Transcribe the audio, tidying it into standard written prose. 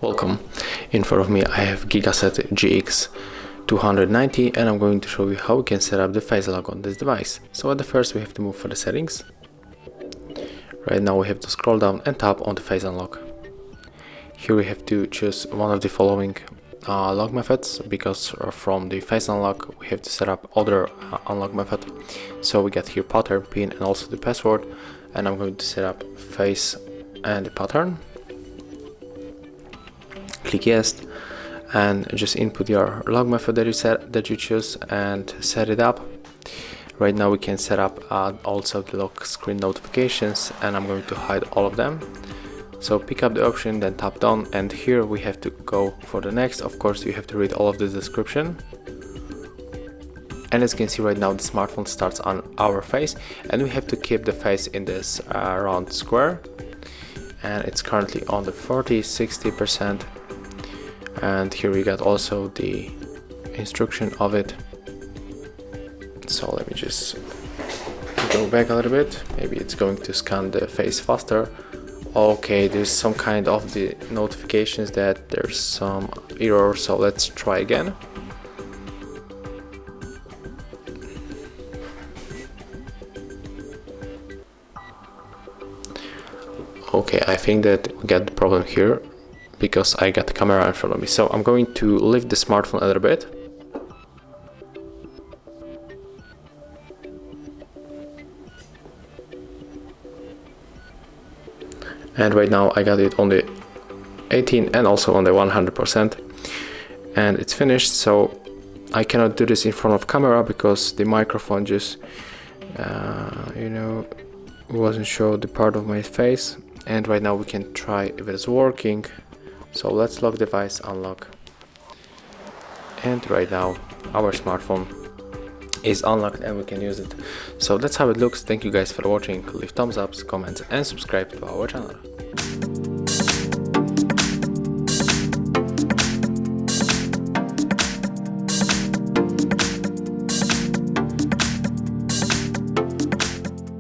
Welcome. In front of me I have Gigaset GX290 and I'm going to show you how we can set up the face lock on this device. So at the first we have to move for the settings. Right now we have to scroll down and tap on the face unlock. Here we have to choose one of the following lock methods, because from the face unlock we have to set up other unlock method. So we got here pattern, pin and also the password, and I'm going to set up face and the pattern. Click yes and just input your lock method that you choose and set it up. Right now we can set up also the lock screen notifications, and I'm going to hide all of them. So pick up the option, then tap down, and here we have to go for the next. Of course you have to read all of the description. And as you can see right now the smartphone starts on our face, and we have to keep the face in this round square, and it's currently on the 40-60%. And here we got also the instruction of it. So let me just go back a little bit. Maybe it's going to scan the face faster. Okay, there's some kind of the notifications that there's some error, so let's try again. Okay, I think that we got the problem here because I got the camera in front of me. So I'm going to lift the smartphone a little bit. And right now I got it on the 18 and also on the 100%, and it's finished. So I cannot do this in front of camera because the microphone just wasn't show the part of my face. And right now we can try if it's working. So let's lock device, unlock, and right now our smartphone is unlocked and we can use it. So that's how it looks. Thank you guys for watching. Leave thumbs ups, comments and subscribe to our channel.